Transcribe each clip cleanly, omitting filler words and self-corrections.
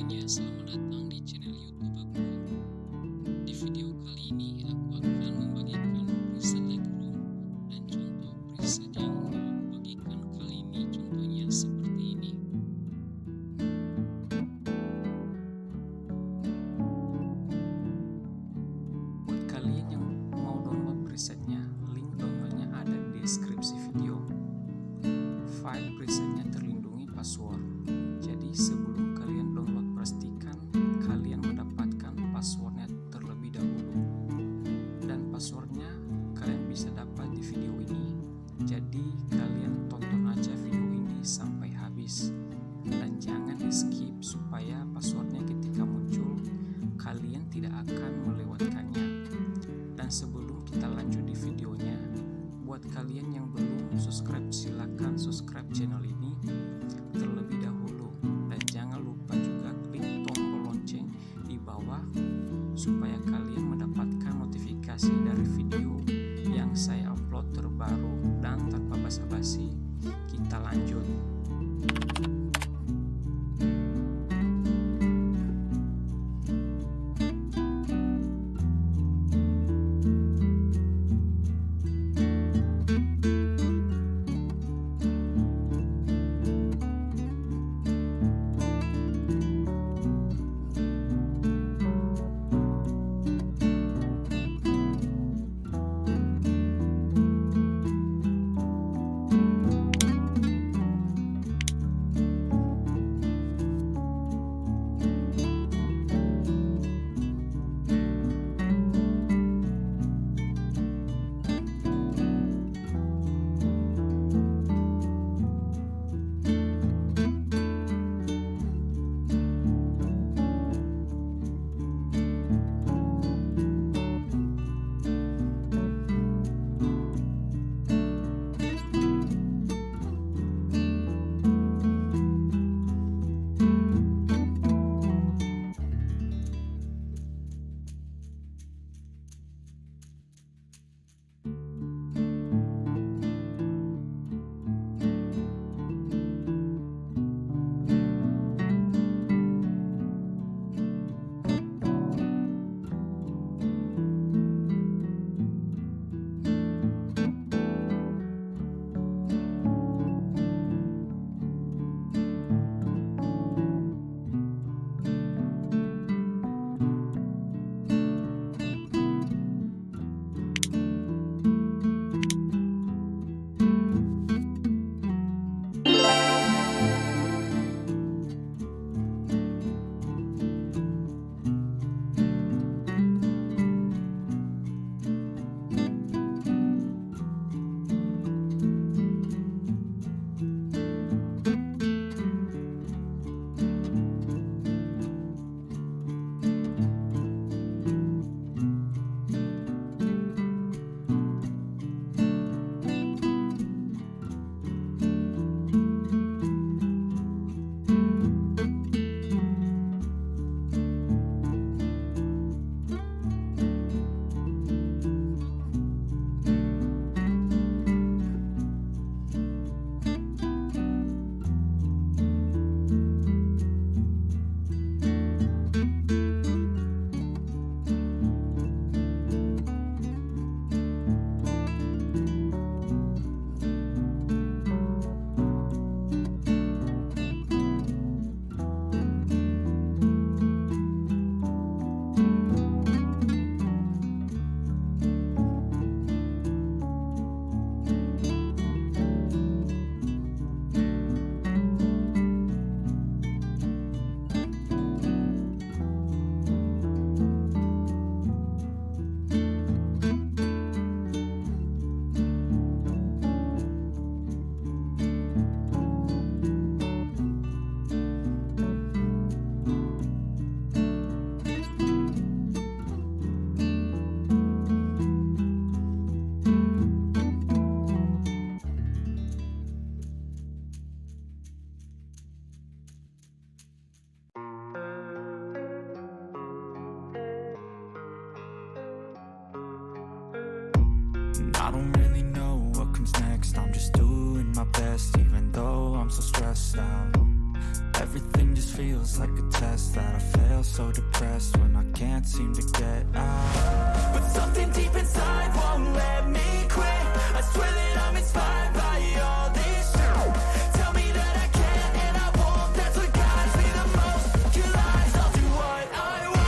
semuanya, selamat datang di channel YouTube aku. Di video kali ini aku akan membagikan preset Lightroom dan contoh preset yang mau bagikan kali ini. Contohnya seperti ini. Buat kalian yang mau download presetnya, link downloadnya ada di deskripsi video. File presetnya terlindungi password. Jadi sebelum kalian download, pastikan kalian mendapatkan passwordnya terlebih dahulu. Dan passwordnya kalian bisa dapat di video ini. Jadi kalian tonton aja video ini sampai habis. Dan jangan di skip supaya passwordnya ketika muncul kalian tidak akan melewatkannya. Dan sebelum kita lanjut di videonya, buat kalian yang belum subscribe, silakan subscribe channel ini terlebih dahulu. Dan jangan lupa juga klik tombol lonceng di bawah supaya kalian mendapatkan notifikasi dari video yang saya upload terbaru. Dan tanpa basa-basi, kita lanjut. I don't really know what comes next. I'm just doing my best, even though I'm so stressed out. Everything just feels like a test that I fail, so depressed when I can't seem to get out. But something deep inside won't let me quit. I swear that I'm inspired by all this shit. Tell me that I can and I won't. That's what guides me the most. Your lies, I'll do what I want.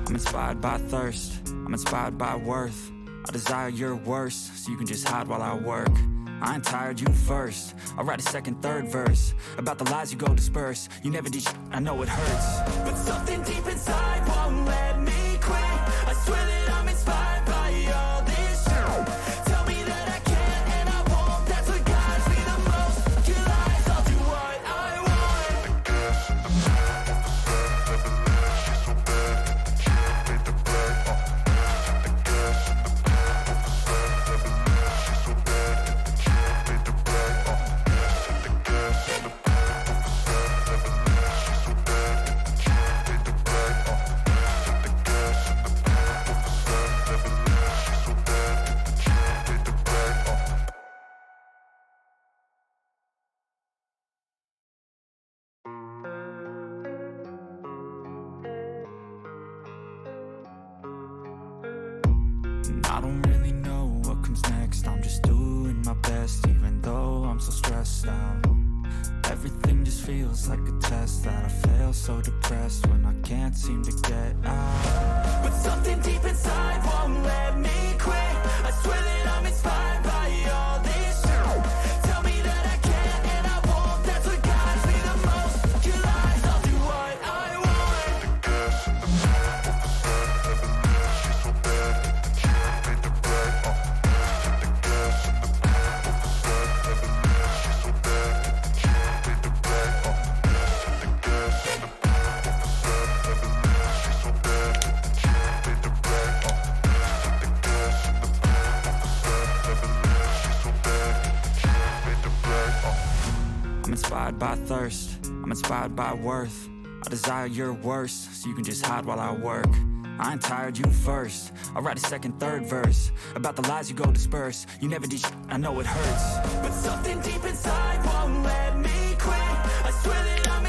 I'm inspired by thirst, I'm inspired by worth. I desire your worst, so you can just hide while I work. I ain't tired, you first. I'll write a second, third verse about the lies you go disperse. You never did I know it hurts. But something deep inside won't let me quit. I swear that I'm inspired by all this shit. Tell me that I can and I won't. That's what guides me the most. Your lies, I'll do what I want. And I don't really know what comes next. I'm just doing my best, even though I'm so stressed out. Everything just feels like a test that I fail, so depressed when I can't seem to get out. But something deep inside won't let me quit. I swear that I'm inspired by all this shit. Tell me that I can and I won't. That's what guides me the most. Your lies, I'll do what I want. I'm inspired by thirst, I'm inspired by worth. I desire your worst, so you can just hide while I work. I ain't tired, you first. I'll write a second, third verse about the lies you go disperse. You never did I know it hurts. But something deep inside won't let me quit. I swear that I'm